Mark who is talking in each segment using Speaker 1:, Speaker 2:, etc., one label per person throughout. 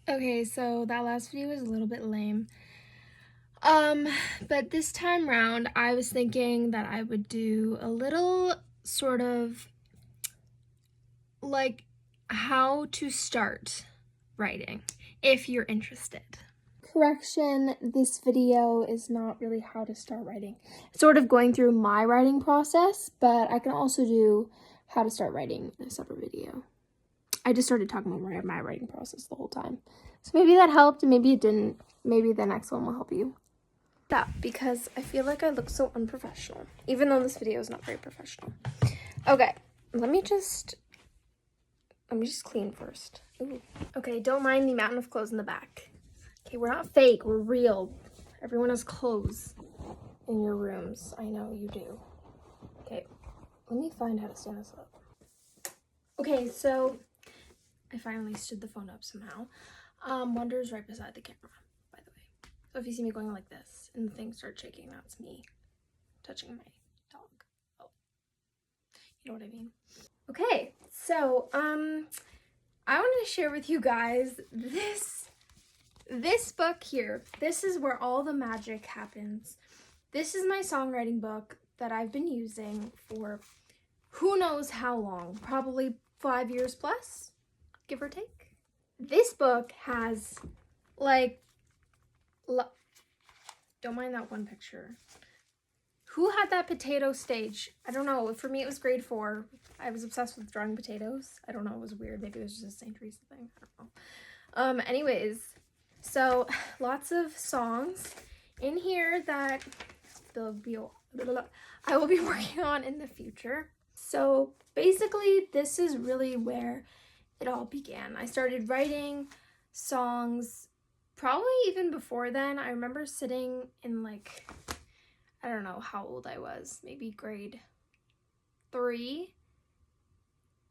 Speaker 1: Okay, so that last video was a little bit lame. But this time round, I was thinking that I would do a little sort of like how to start writing if you're interested. Correction, this video is not really how to start writing. It's sort of going through my writing process, but I can also do how to start writing in a separate video. I just started talking about my writing process the whole time. So maybe that helped, and maybe it didn't. Maybe the next one will help you. That because I feel like I look so unprofessional, even though this video is not very professional. Okay, let me just clean first. Ooh. Okay, don't mind the mountain of clothes in the back. Okay, we're not fake, we're real. Everyone has clothes in your rooms. I know you do. Okay, let me find how to stand this up. Okay, so I finally stood the phone up somehow. Wonder's right beside the camera, by the way. So if you see me going like this and the thing starts shaking, that's me touching my dog. Oh, you know what I mean? Okay, so I wanted to share with you guys this book here. This is where all the magic happens. This is my songwriting book that I've been using for who knows how long, probably 5 years plus, give or take. This book has like, don't mind that one picture. Who had that potato stage? I don't know. For me, it was grade 4. I was obsessed with drawing potatoes. I don't know. It was weird. Maybe it was just a St. Teresa thing. I don't know. Anyways, so lots of songs in here that I will be working on in the future. So basically, this is really where it all began. I started writing songs probably even before then. I remember sitting in like, I don't know how old I was, maybe grade 3,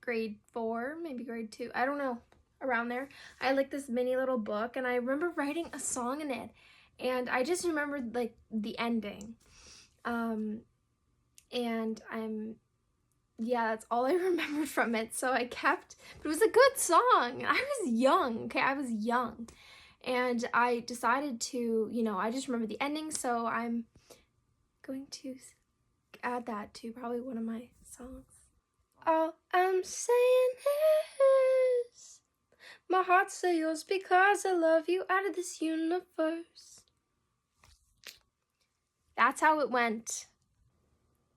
Speaker 1: grade 4, maybe grade 2, I don't know, around there. I had like this mini little book, and I remember writing a song in it, and I just remembered like the ending. Yeah, that's all I remembered from it. So I kept, but it was a good song. I was young, okay? I was young. And I decided to, I just remember the ending, so I'm going to add that to probably one of my songs. All I'm saying is, my heart's so yours because I love you out of this universe. That's how it went.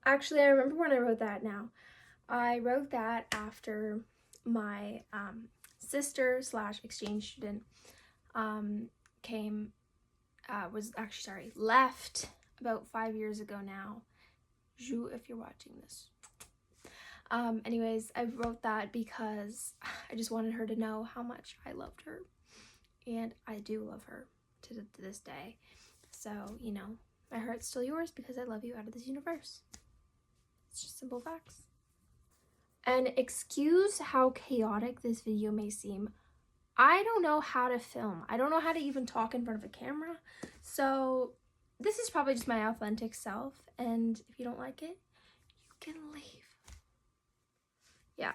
Speaker 1: Actually, I remember when I wrote that now. I wrote that after my sister / exchange student left about 5 years ago now. Ju, if you're watching this. Anyways, I wrote that because I just wanted her to know how much I loved her. And I do love her to this day. So, my heart's still yours because I love you out of this universe. It's just simple facts. And excuse how chaotic this video may seem. I don't know how to film. I don't know how to even talk in front of a camera. So this is probably just my authentic self. And if you don't like it, you can leave. Yeah.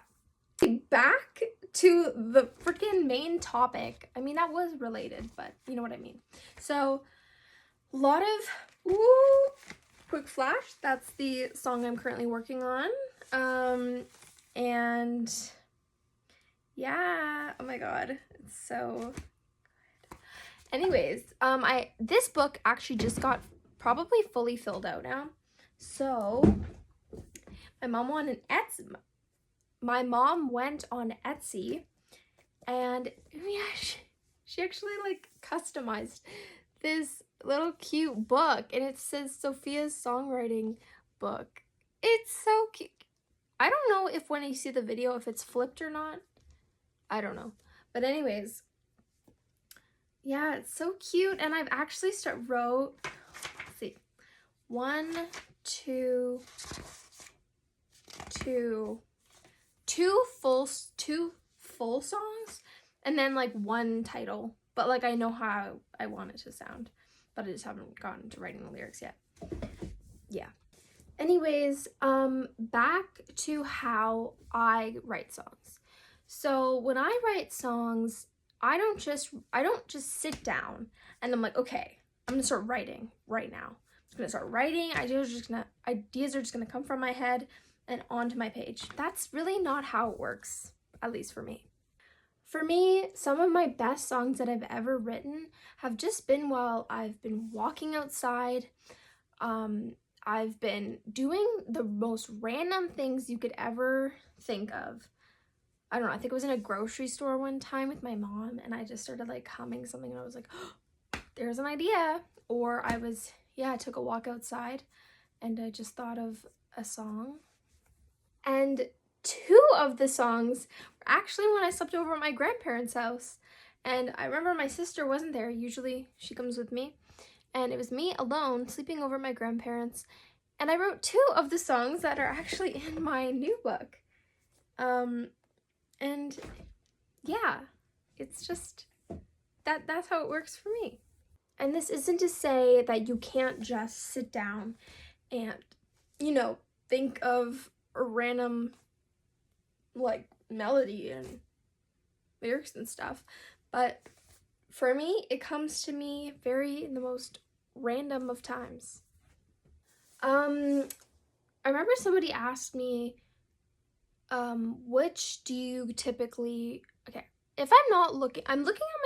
Speaker 1: Back to the freaking main topic. I mean, that was related, but you know what I mean. So a lot of, quick flash. That's the song I'm currently working on. And yeah, oh my god, it's so good. Anyways, this book actually just got probably fully filled out now. So my mom went on Etsy, and yeah, she actually like customized this little cute book, and it says Sophia's songwriting book. It's so cute. I don't know if when you see the video, if it's flipped or not. I don't know. But anyways, yeah, it's so cute. And I've actually wrote, let's see, 1, 2, 2 full songs, and then like 1 title. But like I know how I want it to sound, but I just haven't gotten to writing the lyrics yet. Yeah. Anyways, back to how I write songs. So when I write songs, I don't just sit down and I'm like, okay, I'm gonna start writing right now. I'm gonna start writing. Ideas are just gonna come from my head and onto my page. That's really not how it works, at least for me. For me, some of my best songs that I've ever written have just been while I've been walking outside. I've been doing the most random things you could ever think of. I don't know, I think it was in a grocery store one time with my mom, and I just started like humming something and I was like, oh, there's an idea. Or I took a walk outside and I just thought of a song. And two of the songs were actually when I slept over at my grandparents' house. And I remember my sister wasn't there. Usually she comes with me. And it was me alone sleeping over at my grandparents. And I wrote two of the songs that are actually in my new book. And yeah, it's just that's how it works for me. And this isn't to say that you can't just sit down and, think of a random like melody and lyrics and stuff. But for me, it comes to me very in the most random of times. I remember somebody asked me, which do you typically, okay, if I'm looking at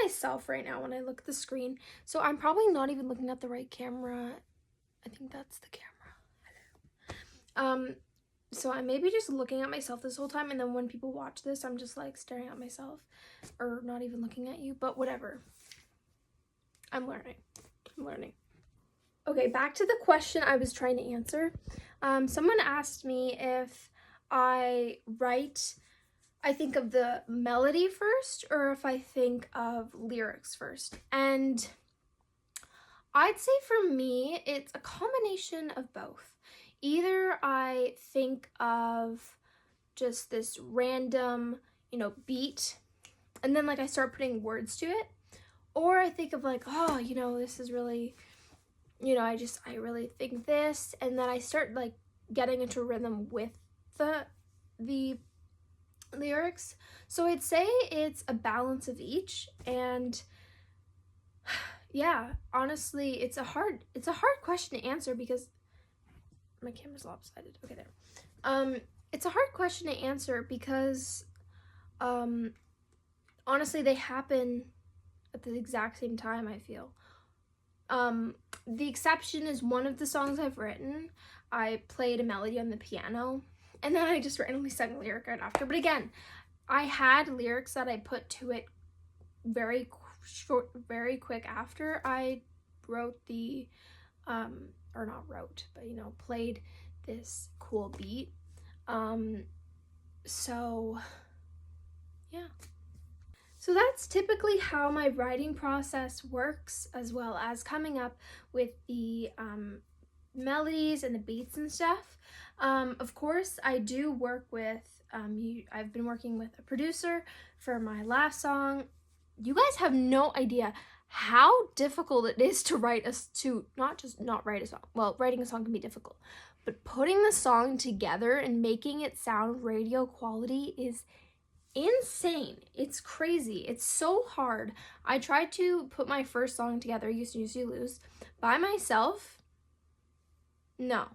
Speaker 1: myself right now when I look at the screen, so I'm probably not even looking at the right camera. I think that's the camera. So I may be just looking at myself this whole time, and then when people watch this, I'm just like staring at myself or not even looking at you, but whatever. I'm learning. Okay, back to the question I was trying to answer. Someone asked me if I think of the melody first or if I think of lyrics first. And I'd say for me, it's a combination of both. Either I think of just this random, beat, and then like I start putting words to it, or I think of like, oh, this is really, I really think this, and then I start like getting into rhythm with the lyrics. So I'd say it's a balance of each, and yeah, honestly, it's a hard question to answer because my camera's lopsided. Okay, there. It's a hard question to answer because honestly, they happen at the exact same time, I feel. The exception is one of the songs I've written, I played a melody on the piano, and then I just randomly sang a lyric right after. But again, I had lyrics that I put to it very quick after I wrote the, or not wrote, but played this cool beat. So yeah. So that's typically how my writing process works, as well as coming up with the melodies and the beats and stuff. Of course, I do work with, I've been working with a producer for my last song. You guys have no idea how difficult it is to write not write a song. Well, writing a song can be difficult, but putting the song together and making it sound radio quality is insane. It's crazy. It's so hard. I tried to put my first song together, You Snooze, You Lose, by myself. No.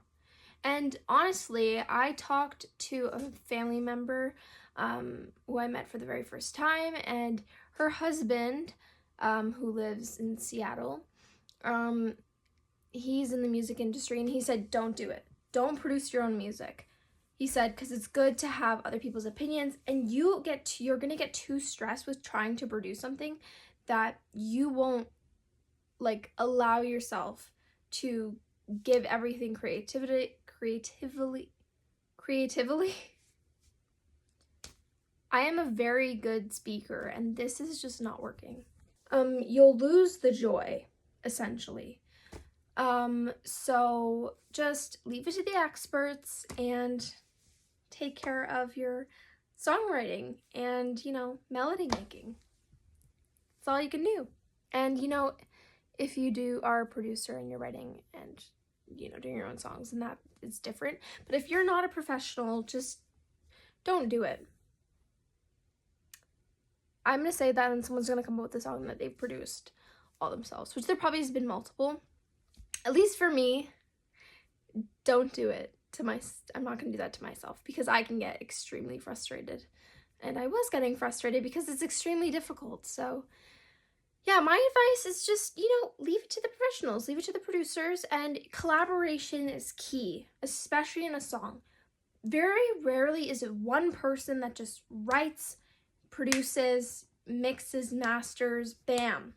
Speaker 1: And honestly, I talked to a family member who I met for the very first time, and her husband, who lives in Seattle, he's in the music industry, and he said, don't do it. Don't produce your own music. He said, because it's good to have other people's opinions, and you're going to get too stressed with trying to produce something that you won't like allow yourself to give everything creatively. I am a very good speaker, and this is just not working. You'll lose the joy, essentially. So just leave it to the experts and take care of your songwriting and, melody making. That's all you can do. And, if you are a producer and you're writing and, doing your own songs, and that is different. But if you're not a professional, just don't do it. I'm gonna say that and someone's gonna come up with a song that they've produced all themselves, which there probably has been multiple. At least for me, don't do it to I'm not gonna do that to myself, because I can get extremely frustrated. And I was getting frustrated because it's extremely difficult. So yeah, my advice is just, leave it to the professionals, leave it to the producers, and collaboration is key, especially in a song. Very rarely is it one person that just writes, produces, mixes, masters, bam,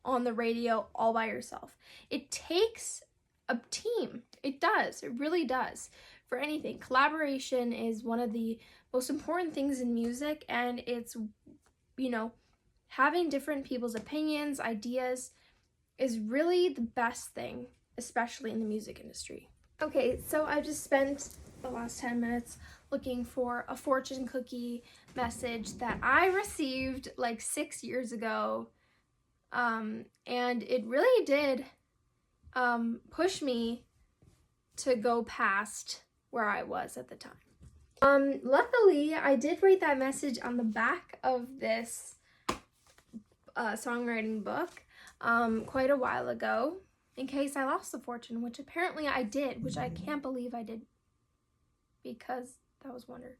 Speaker 1: on the radio all by yourself. It takes a team. It does. It really does. For anything, collaboration is one of the most important things in music, and it's, having different people's opinions, ideas is really the best thing, especially in the music industry. Okay, so I just spent the last 10 minutes looking for a fortune cookie message that I received like 6 years ago. And it really did push me to go past where I was at the time. Luckily, I did write that message on the back of this songwriting book quite a while ago, in case I lost the fortune, which apparently I did, which I can't believe I did, because that was wonder,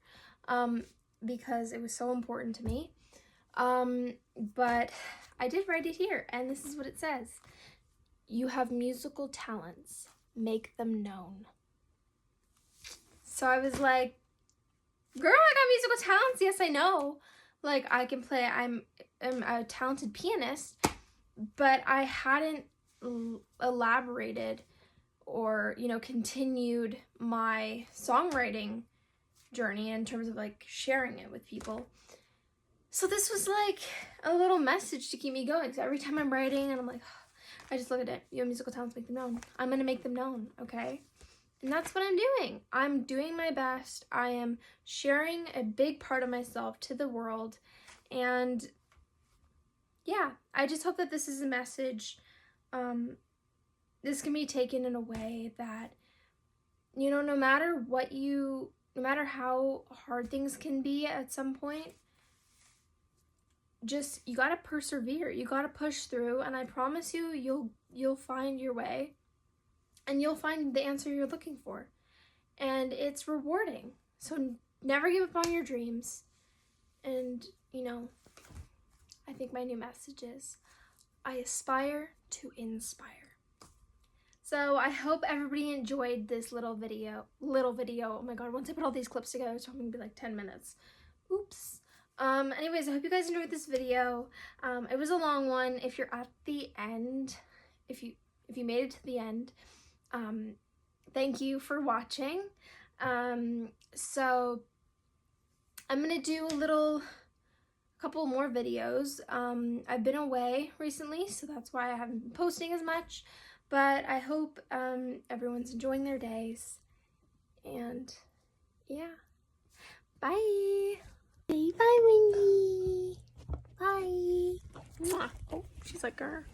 Speaker 1: because it was so important to me. But I did write it here, and this is what it says. You have musical talents, make them known. So I was like, girl, I got musical talents. Yes, I know. Like, I can play, I'm a talented pianist, but I hadn't elaborated or, continued my songwriting journey in terms of like sharing it with people. So this was like a little message to keep me going. So every time I'm writing and I'm like, I just look at it. You have musical talents, make them known. I'm going to make them known, okay? And that's what I'm doing. I'm doing my best. I am sharing a big part of myself to the world. And yeah, I just hope that this is a message. This can be taken in a way that, no matter how hard things can be at some point, just, you gotta persevere. You gotta push through, and I promise you, you'll find your way. And you'll find the answer you're looking for. And it's rewarding. So never give up on your dreams. And, I think my new message is, I aspire to inspire. So I hope everybody enjoyed this little video. Oh my god, once I put all these clips together, it's probably gonna be like 10 minutes. Oops. Anyways, I hope you guys enjoyed this video. It was a long one. If you're at the end, if you made it to the end, thank you for watching. So I'm gonna do a couple more videos. I've been away recently, so that's why I haven't been posting as much, but I hope everyone's enjoying their days, and yeah, bye. Bye, Wendy. Bye. Mwah. Oh, she's like, grr.